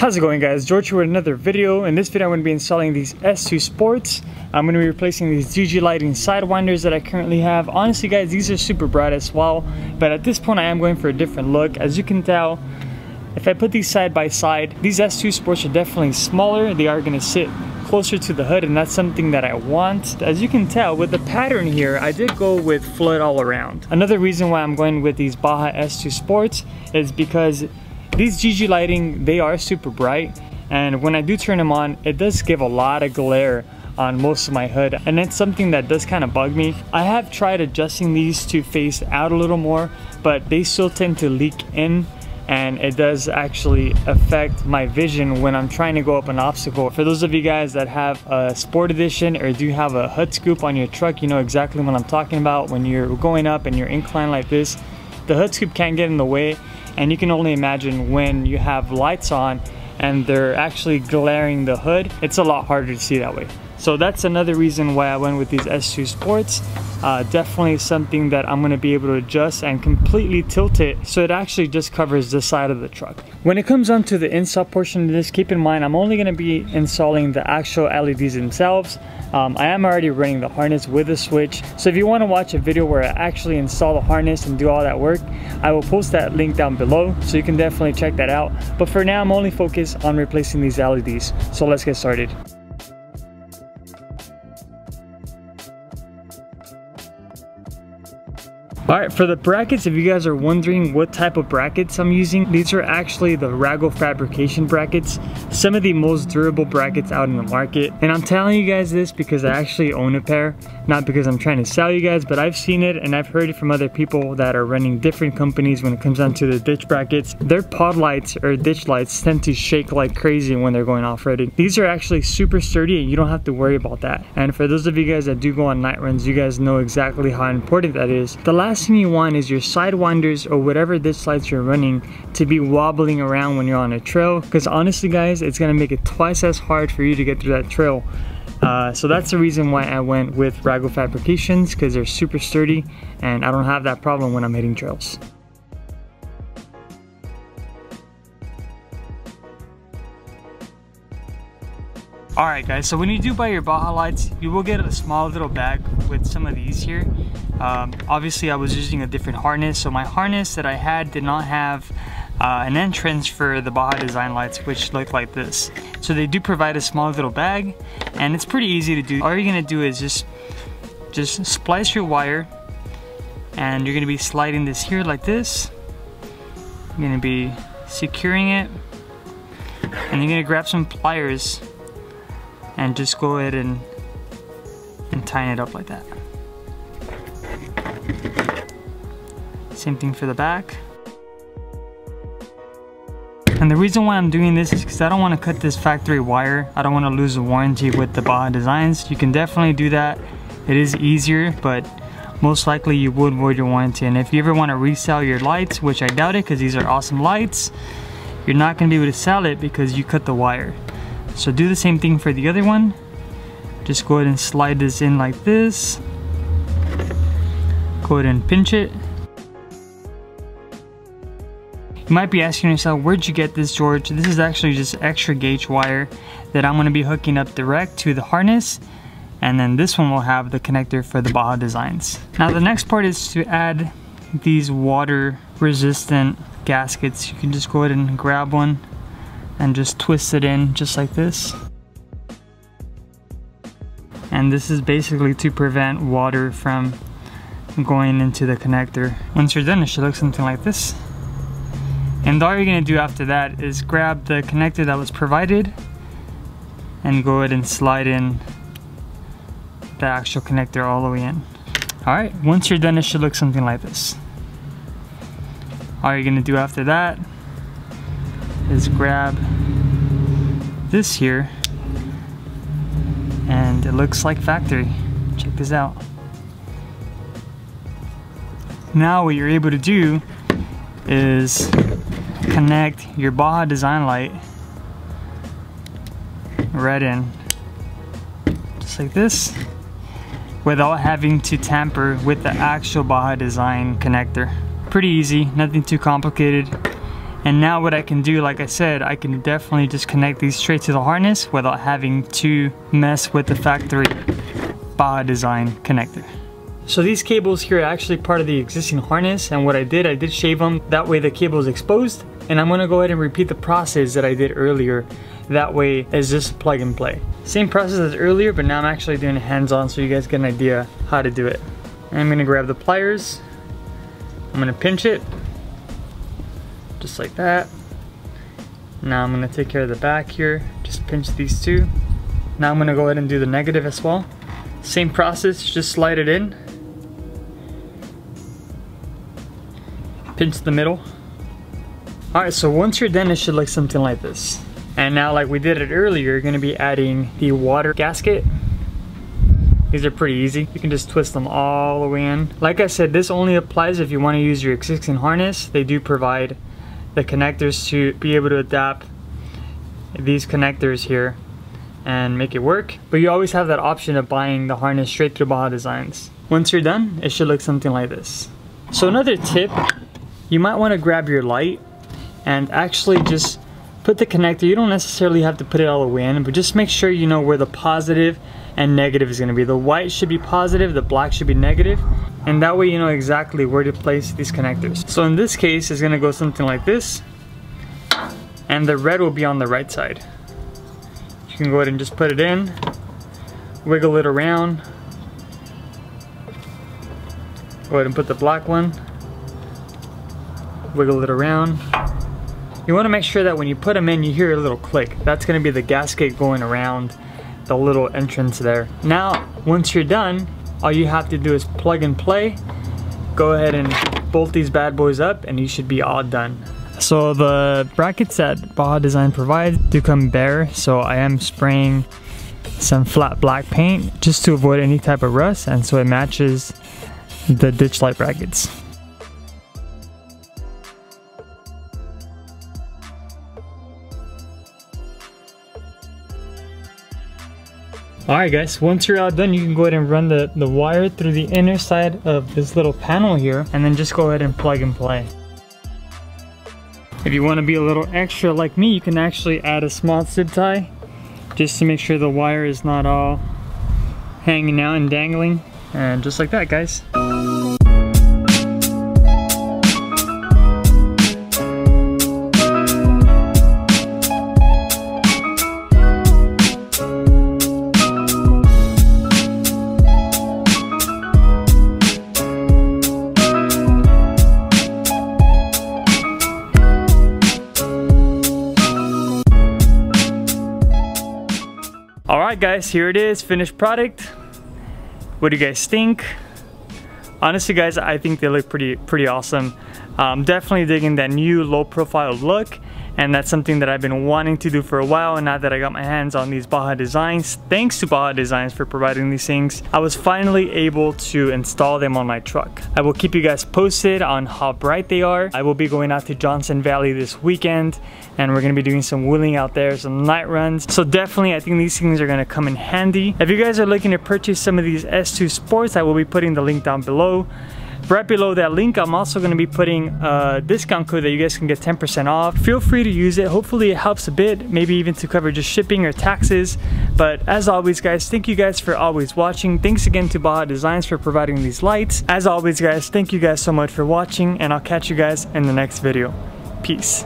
How's it going, guys? George here with another video. In this video I'm going to be installing these S2 Sports. I'm going to be replacing these GGlighting sidewinders that I currently have. Honestly guys, these are super bright as well, but at this point I am going for a different look. As you can tell, if I put these side by side, these S2 Sports are definitely smaller. They are going to sit closer to the hood, and that's something that I want. As you can tell with the pattern here, I did go with flood all around. Another reason why I'm going with these Baja S2 Sports is because these GGlighting, they are super bright, and when I do turn them on, it does give a lot of glare on most of my hood, and it's something that does kind of bug me. I have tried adjusting these to face out a little more, but they still tend to leak in, and it does actually affect my vision when I'm trying to go up an obstacle. For those of you guys that have a Sport Edition or do have a hood scoop on your truck, you know exactly what I'm talking about. When you're going up and you're inclined like this, the hood scoop can get in the way, and you can only imagine when you have lights on and they're actually glaring the hood, it's a lot harder to see that way. So that's another reason why I went with these S2 Sports. Definitely something that I'm going to be able to adjust and completely tilt it so it actually just covers the side of the truck. When it comes on to the install portion of this, keep in mind I'm only going to be installing the actual LEDs themselves. I am already running the harness with a switch, so if you want to watch a video where I actually install the harness and do all that work, I will post that link down below, so you can definitely check that out. But for now I'm only focused on replacing these LEDs, so let's get started. Alright, for the brackets, if you guys are wondering what type of brackets I'm using, these are actually the Raggle Fabrication brackets, some of the most durable brackets out in the market. And I'm telling you guys this because I actually own a pair, not because I'm trying to sell you guys, but I've seen it and I've heard it from other people that are running different companies when it comes down to the ditch brackets. Their pod lights or ditch lights tend to shake like crazy when they're going off-roading. These are actually super sturdy and you don't have to worry about that. And for those of you guys that do go on night runs, you guys know exactly how important that is. The last thing you want is your sidewinders or whatever ditch lights you're running to be wobbling around when you're on a trail, because honestly guys, it's gonna make it twice as hard for you to get through that trail. So that's the reason why I went with Raggle Fabrications, because they're super sturdy and I don't have that problem when I'm hitting trails. Alright guys, so when you do buy your Baja lights, you will get a small little bag with some of these here. Obviously I was using a different harness, so my harness that I had did not have an entrance for the Baja design lights, which look like this. So they do provide a small little bag, and it's pretty easy to do. All you're gonna do is just splice your wire, and you're gonna be sliding this here like this. You're gonna be securing it, and you're gonna grab some pliers and just go ahead and tighten it up like that. Same thing for the back. And the reason why I'm doing this is because I don't want to cut this factory wire. I don't want to lose the warranty with the Baja designs. You can definitely do that. It is easier, but most likely you would void your warranty. And if you ever want to resell your lights, which I doubt it because these are awesome lights, you're not going to be able to sell it because you cut the wire. So do the same thing for the other one. Just go ahead and slide this in like this. Go ahead and pinch it. You might be asking yourself, where'd you get this, George? This is actually just extra gauge wire that I'm going to be hooking up direct to the harness, and then this one will have the connector for the Baja designs. Now the next part is to add these water resistant gaskets. You can just go ahead and grab one and just twist it in just like this. And this is basically to prevent water from going into the connector. Once you're done, it should look something like this. And all you're gonna do after that is grab the connector that was provided and go ahead and slide in the actual connector all the way in. Alright, once you're done, it should look something like this. All you're gonna do after that is grab this here, and it looks like factory. Check this out. Now what you're able to do is connect your Baja design light right in, just like this, without having to tamper with the actual Baja design connector. Pretty easy, nothing too complicated. And now what I can do, like I said, I can definitely just connect these straight to the harness without having to mess with the factory Baja design connector. So these cables here are actually part of the existing harness, and what I did shave them. That way the cable is exposed, and I'm gonna go ahead and repeat the process that I did earlier. That way it's just plug and play. Same process as earlier, but now I'm actually doing it hands-on so you guys get an idea how to do it. And I'm gonna grab the pliers. I'm gonna pinch it, just like that. Now I'm gonna take care of the back here. Just pinch these two. Now I'm gonna go ahead and do the negative as well. Same process, just slide it in. Pinch the middle. Alright, so once you're done, it should look something like this. And now, like we did it earlier, you're gonna be adding the water gasket. These are pretty easy. You can just twist them all the way in. Like I said, this only applies if you want to use your existing harness. They do provide the connectors to be able to adapt these connectors here and make it work, but you always have that option of buying the harness straight through Baja Designs. Once you're done, it should look something like this. So another tip, you might want to grab your light and actually just put the connector. You don't necessarily have to put it all the way in, but just make sure you know where the positive and negative is going to be. The white should be positive, the black should be negative, and that way you know exactly where to place these connectors. So in this case, it's going to go something like this, and the red will be on the right side. You can go ahead and just put it in, wiggle it around, go ahead and put the black one, wiggle it around. You want to make sure that when you put them in, you hear a little click. That's going to be the gasket going around the little entrance there. Now, once you're done, all you have to do is plug and play. Go ahead and bolt these bad boys up and you should be all done. So the brackets that Baja Design provides do come bare, so I am spraying some flat black paint just to avoid any type of rust, and so it matches the ditch light brackets. Alright guys, once you're all done, you can go ahead and run the wire through the inner side of this little panel here, and then just go ahead and plug and play. If you want to be a little extra like me, you can actually add a small zip tie just to make sure the wire is not all hanging out and dangling, and just like that guys. Alright guys, here it is, finished product. What do you guys think? Honestly guys, I think they look pretty awesome. Definitely digging that new low profile look, and that's something that I've been wanting to do for a while, and now that I got my hands on these Baja Designs, thanks to Baja Designs for providing these things, I was finally able to install them on my truck. I will keep you guys posted on how bright they are. I will be going out to Johnson Valley this weekend, and we're going to be doing some wheeling out there, some night runs. So definitely I think these things are going to come in handy. If you guys are looking to purchase some of these S2 Sports, I will be putting the link down below. Right below that link, I'm also going to be putting a discount code that you guys can get 10% off. Feel free to use it. Hopefully it helps a bit, maybe even to cover just shipping or taxes. But as always guys, thank you guys for always watching. Thanks again to Baja Designs for providing these lights. As always guys, thank you guys so much for watching, and I'll catch you guys in the next video. Peace.